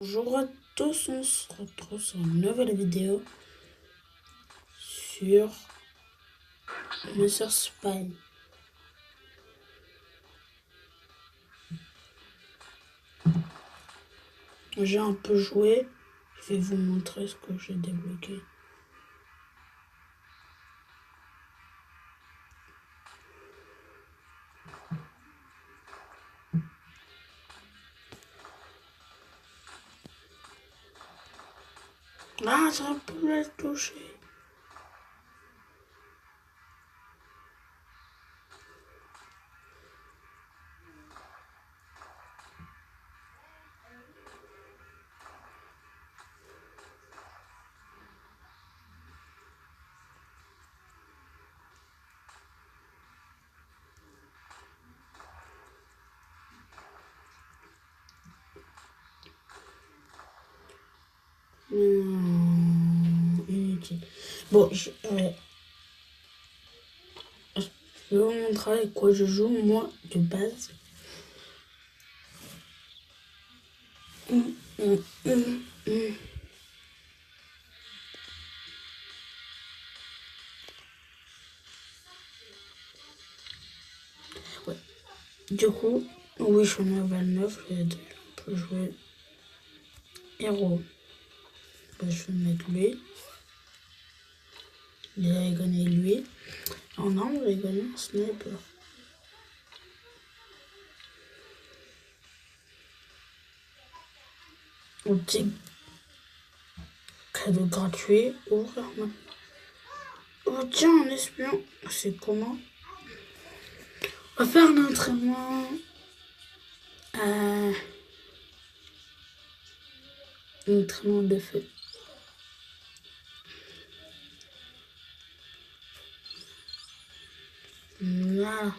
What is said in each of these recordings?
Bonjour à tous, on se retrouve sur une nouvelle vidéo sur Mr. Spine. J'ai un peu joué, je vais vous montrer ce que j'ai débloqué. Ah, ça peut le toucher. Inutile. Bon, je vais vous montrer avec quoi je joue, moi, de base. Ouais. Du coup, oui, je suis en level 9, je vais un peu jouer héros. Bah, je vais mettre lui. J'ai gagné lui. En arme, j'ai gagné un sniper. Petit cadeau gratuit. Ouvrir maintenant. Oh tiens, un espion. C'est comment? On va faire un entraînement. Un entraînement de feu. Voilà.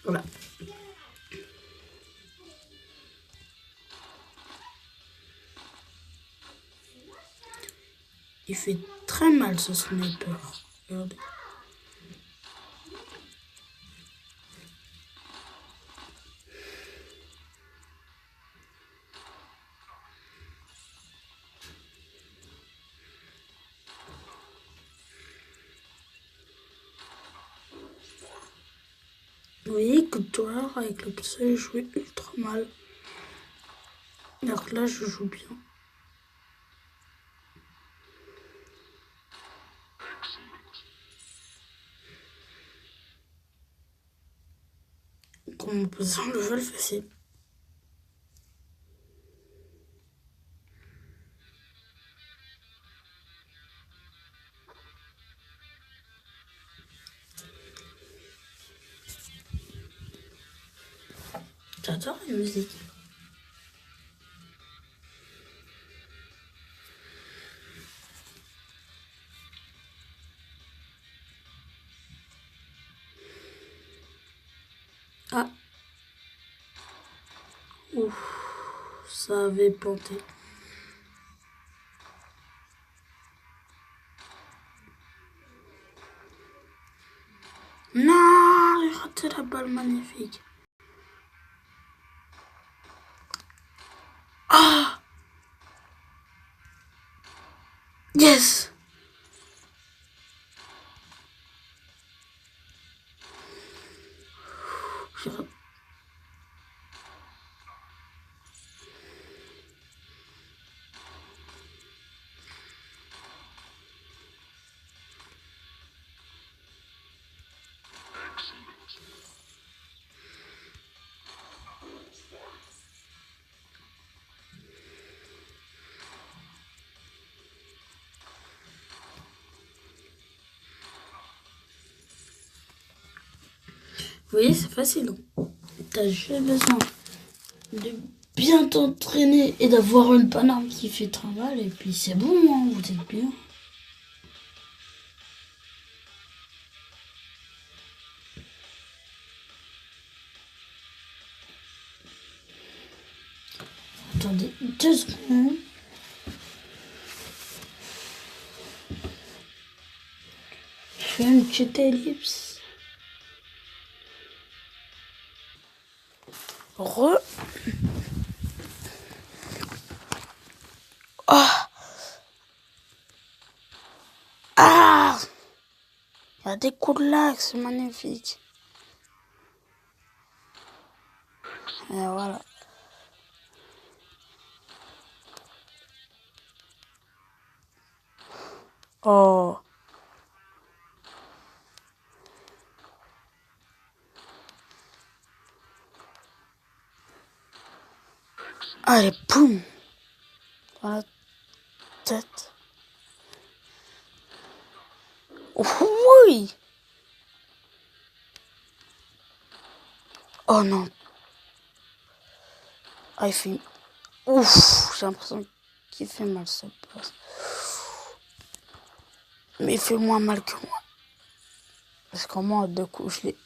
Voilà. Il fait très mal ce sniper. Regardez. Vous voyez que tout à l'heure, avec le PC, je jouais ultra mal. Alors que là, je joue bien. Comme on peut le level facile. J'adore la musique. Ah. Ouf. Ça avait planté. Non, j'ai raté la balle magnifique. Ah! Yes! Vous voyez, c'est facile. T'as juste besoin de bien t'entraîner et d'avoir une panarme qui fait très mal. Et puis c'est bon, hein, vous êtes bien. Attendez 2 secondes. Je fais une petite ellipse. Oh. Ah! Il y a des coups de lac, c'est magnifique. Et voilà. Oh. Allez, boum. Dans la tête. Oui. Oh non. Ah, il fait... Ouf, j'ai l'impression qu'il fait mal ce boss. Mais il fait moins mal que moi. Parce qu'en moins, deux coups, je l'ai...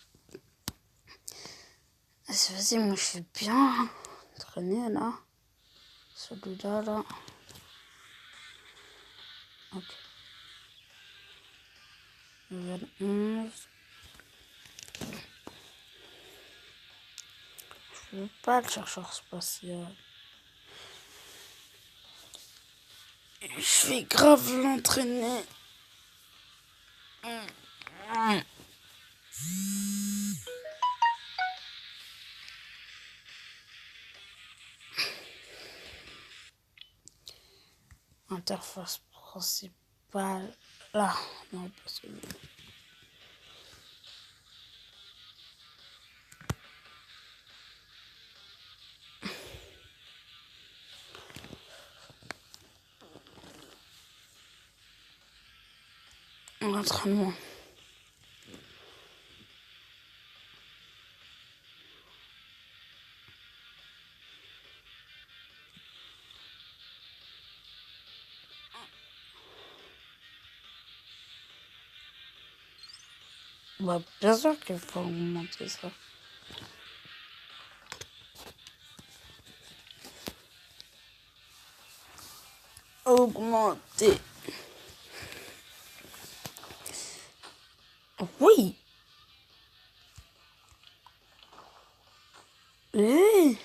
Vas-y, moi, je suis bien entraîné, là. Celui-là, là. Ok. Level 11. Je veux pas le chercheur spatial. Je vais grave l'entraîner. Interface principale. Là, non, pas celui-là. L'entraînement. Bah, bien sûr qu'il faut augmenter ça. Augmenter. Oui. Eh.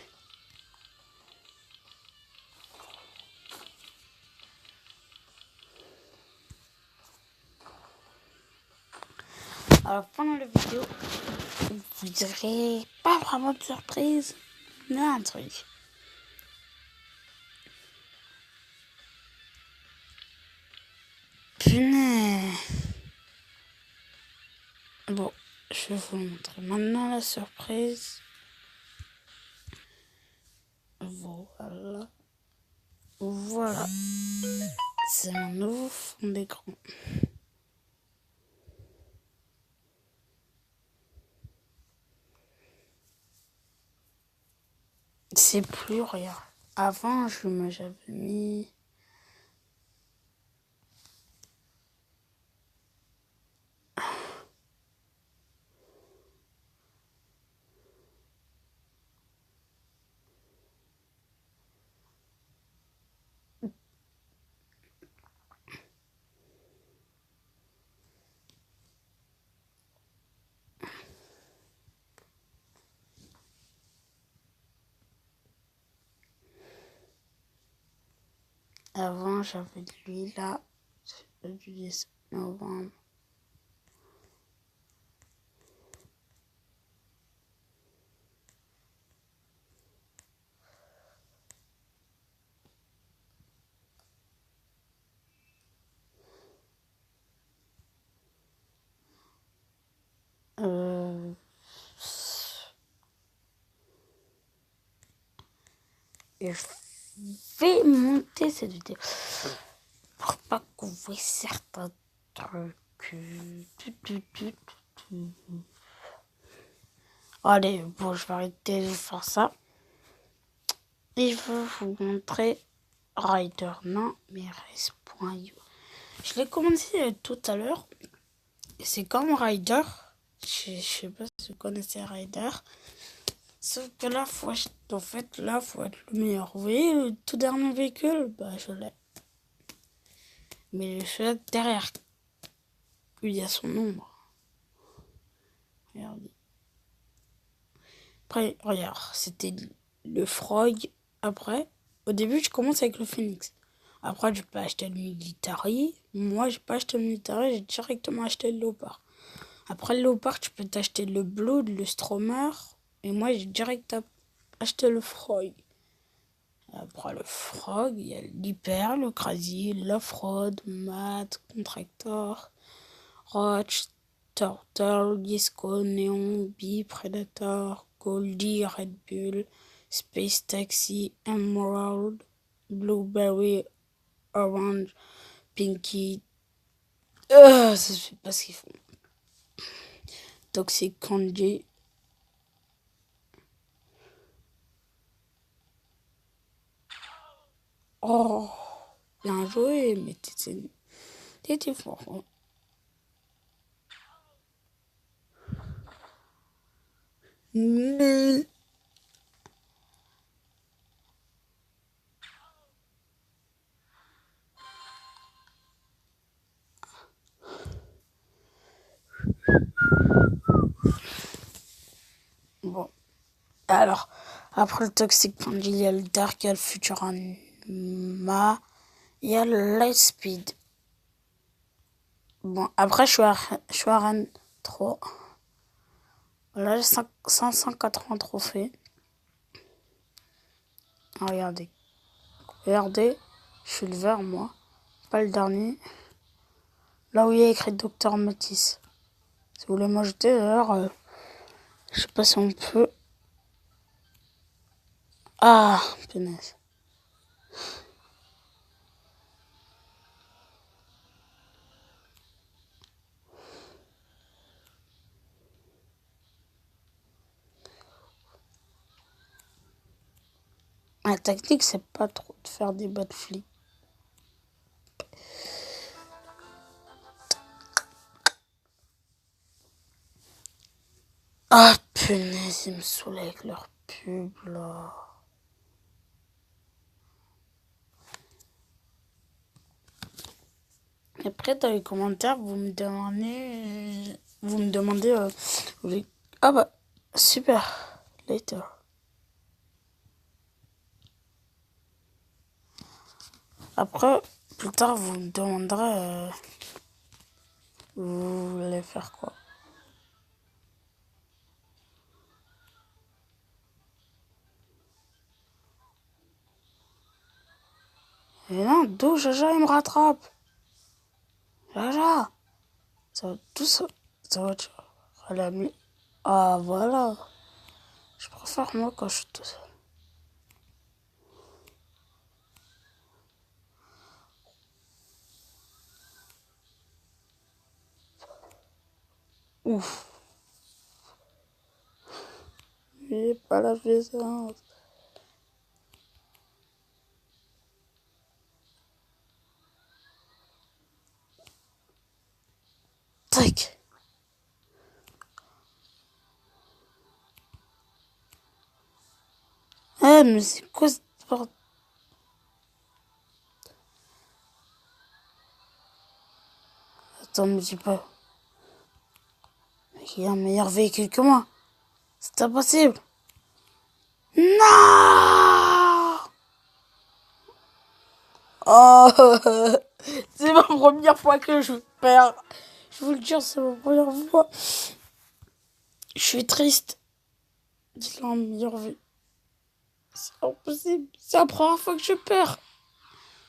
Alors, pendant la vidéo, vous direz pas vraiment de surprise, mais un truc. Punaise. Bon, je vais vous montrer maintenant la surprise. Voilà. Voilà. C'est mon nouveau fond d'écran. C'est plus rien. Avant, j'avais mis... Avant, j'avais lui là, du 10 novembre. Et je vais monter cette vidéo pour pas qu'on voit certains trucs. Allez, bon, je vais arrêter de faire ça. Et je veux vous montrer Rider. Non, mais Res.io. Je l'ai commencé tout à l'heure. Et c'est comme Rider. Je sais pas si vous connaissez Rider. Sauf que là, faut être le meilleur. Vous voyez le tout dernier véhicule? Bah, je l'ai. Mais celui derrière, il y a son ombre. regardez. Après, regarde, c'était le frog. Après, au début, je commence avec le phoenix. Après, je peux acheter le military. Moi, j'ai pas acheté le military, j'ai directement acheté le léopard. Après le léopard, tu peux t'acheter le blood, le stromer. Et moi, j'ai direct acheté le frog. Après le frog, il y a l'hyper, le crazy, l'off-road, mat, contractor, roach, turtle, disco, néon, bee, predator, goldie, red bull, space taxi, emerald, blueberry, orange, pinky. Ça je sais pas ce qu'ils font. Toxic candy. Oh, bien joué, mais t'étais fort. Hein. Mais... Bon. Alors, après le Toxic Candy, il y a le Dark, il y a le Futurama, il y a le Lightspeed. Bon, après, je suis à Rennes 3. Là, j'ai 580 trophées. Regardez. Regardez, je suis le vert, moi. Pas le dernier. Là où il y a écrit Docteur Matisse. Si vous voulez m'ajouter, d'ailleurs, je sais pas si on peut. Ah, punaise. La technique, c'est pas trop de faire des bas de flip. Ah, punaise, ils me saoulent avec leur pub, là. Et après, dans les commentaires, vous me demandez... Ah bah, super. Later. Après, plus tard, vous me demanderez... vous voulez faire quoi? Et non, d'où Jaja, il me rattrape. Jaja. Ça va tout ça. Ça va être... Ah, voilà. Je préfère moi quand je suis tout seul. Ouf. J'ai pas la puissance. Tac. Eh, mais c'est quoi ce bordel? Attends, me dis pas. Il y a un meilleur véhicule que moi. C'est impossible. Non! Oh, c'est ma première fois que je perds. Je vous le jure, c'est ma première fois. Je suis triste. Dis-le en meilleure vie. C'est impossible. C'est la première fois que je perds.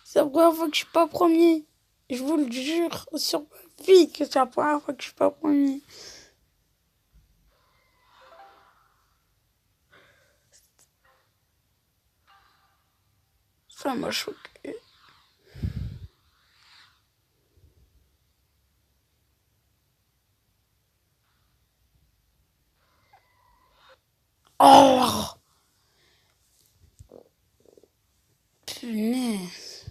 C'est la première fois que je suis pas premier. Je vous le jure sur ma vie que c'est la première fois que je suis pas premier. Ça m'a choqué. Oh! Punaise.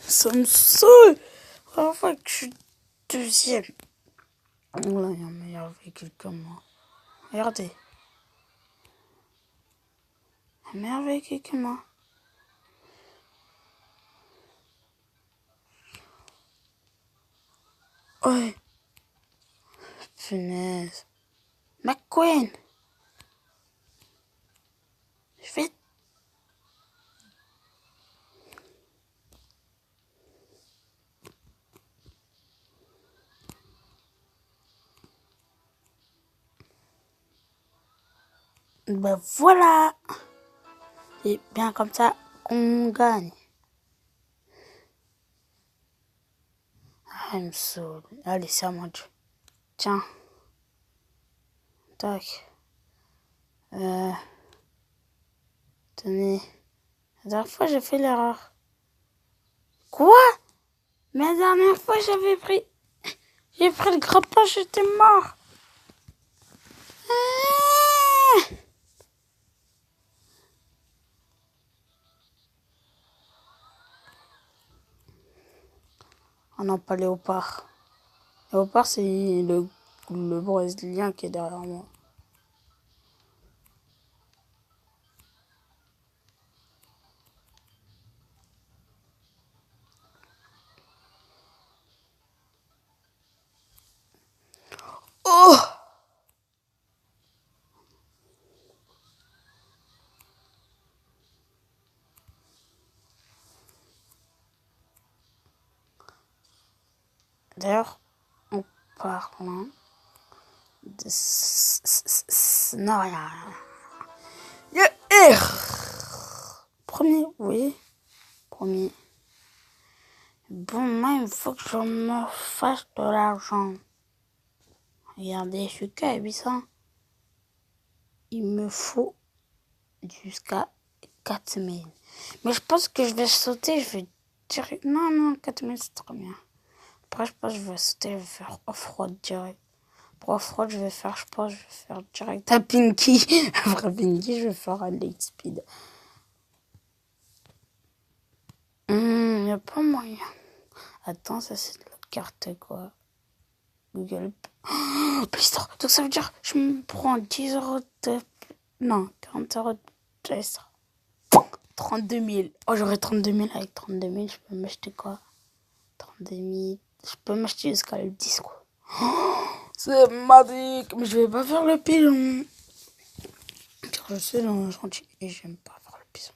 Ça me saoule. La première fois que je suis deuxième. Oh là, il y a un meilleur véhicule que moi. Regardez. Un meilleur véhicule que moi. Ouais. punaise. McQueen. Je vais... Ben voilà. C'est bien comme ça qu'on gagne. Ah, il me saoule. Allez, c'est à moi de jouer. Tiens. Tac. Tenez. La dernière fois, j'ai fait l'erreur. Quoi? Mais la dernière fois, j'avais pris... J'ai pris le grappin, j'étais mort. Ah! Oh non, pas Léopard. Léopard, c'est le Brésilien qui est derrière moi. Oh! D'ailleurs, en parlant de... Non, rien. Premier, oui. Premier. Bon, moi, il faut que je me fasse de l'argent. Regardez, je suis qu'à 800. Il me faut jusqu'à 4000. Mais je pense que je vais sauter, je vais dire... Non, 4000, c'est trop bien. Après, je pense que je vais sauter, je vais faire off-road direct. Pour off-road, je vais faire direct à Pinky. Après Pinky, je vais faire à Lightspeed. Y a pas moyen. Attends, ça c'est de la carte quoi. Google Play Store. Donc ça veut dire je me prends 10 euros de... Non, 40 euros de Play Store. 32 000. Oh, j'aurais 32 000. Avec 32 000, je peux m'acheter quoi? 32 000. Je peux m'acheter jusqu'à le 10 quoi. C'est magique. Mais je vais pas faire le pilon. Car je suis dans un chantier et j'aime pas faire le bison.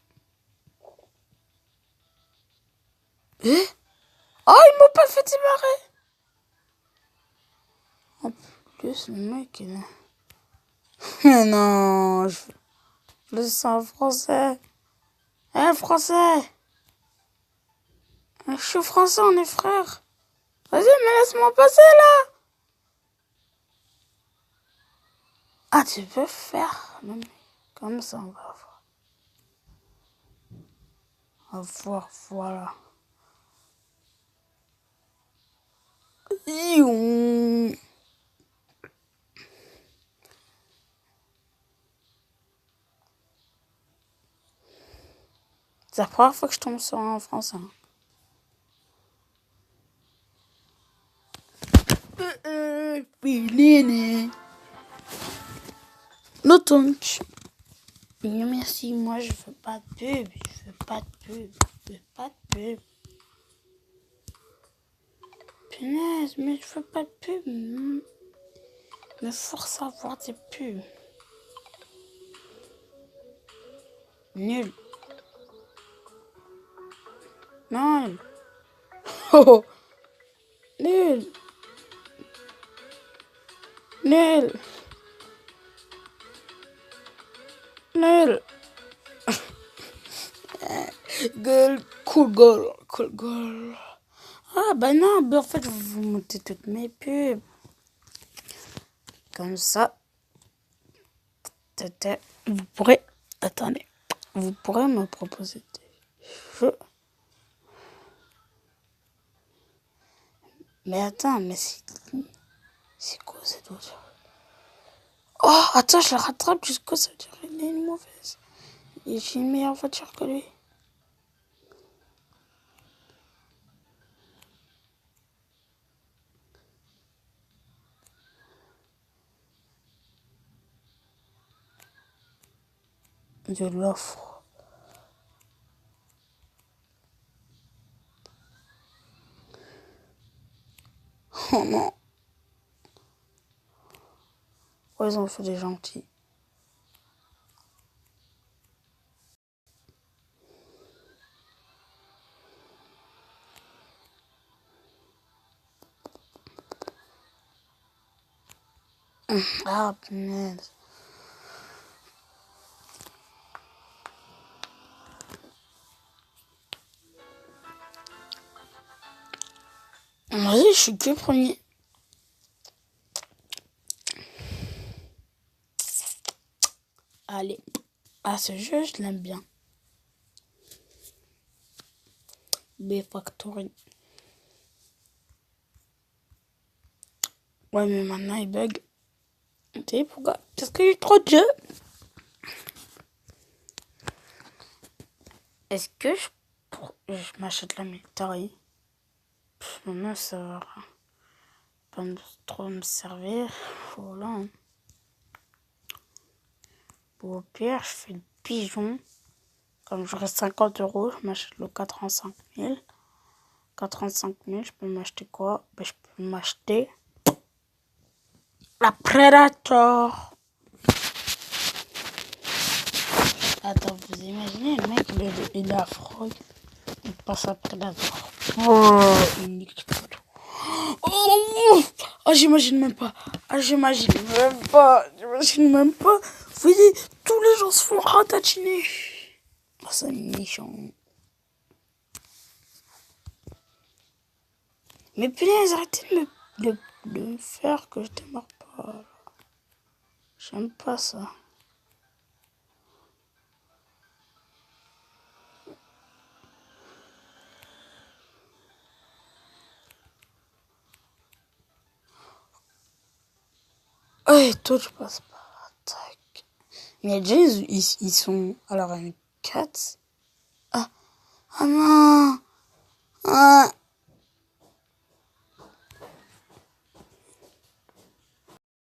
Oh, ils m'ont pas fait démarrer. En plus, le mec, il est... Non, je le sens français. Français. Je suis français, on est frères. Vas-y, mais laisse-moi passer, là. Ah, tu peux faire. Non, mais comme ça, on va voir. On va voir, voilà. C'est la première fois que je tombe sur un français. No tonk. Non merci, moi je veux pas de pub, je veux pas de pub, je veux pas de pub. Punaise, mais je veux pas de pub. Me force à avoir des pubs. Nul. Nul. Oh. Nul. Nul. Nul. Girl, cool girl, cool girl. Ah bah non, bah en fait je vais vous monter toutes mes pubs. Comme ça. Vous pourrez... Attendez. Vous pourrez me proposer des jeux. Mais attends, mais c'est quoi cette voiture? Oh, attends, je le rattrape jusqu'au ça veut dire qu'il est une mauvaise. Et j'ai une meilleure voiture que lui. De l'offre. Oh non. Ouais, ils ont fait des gentils. Ah, punaise. Vas-y, je suis que premier. Allez. Ah, ce jeu, je l'aime bien. B-Factory. Ouais, mais maintenant, il bug. Tu sais pourquoi? Parce qu'il y a trop de jeux. Est-ce que je m'achète la military? Maintenant, ça va pas trop me servir. Voilà. Hein. Au pire, je fais le pigeon. Comme j'aurai 50 euros, je m'achète le 85 000. 85 000, je peux m'acheter quoi? Ben, je peux m'acheter la Predator. Attends, vous imaginez, le mec, il est affreux. Il passe à Predator. Oh, il nique tout. Oh, oh, j'imagine même pas. Ah, j'imagine même pas. J'imagine même pas. Vous voyez, tous les gens se font ratatiner. Oh, c'est méchant. Mais punaise, arrêtez de me faire que je démarre pas. J'aime pas ça. Ouais, toi, tu passes pas. Tac. Mais déjà, ils sont. Alors, une 4.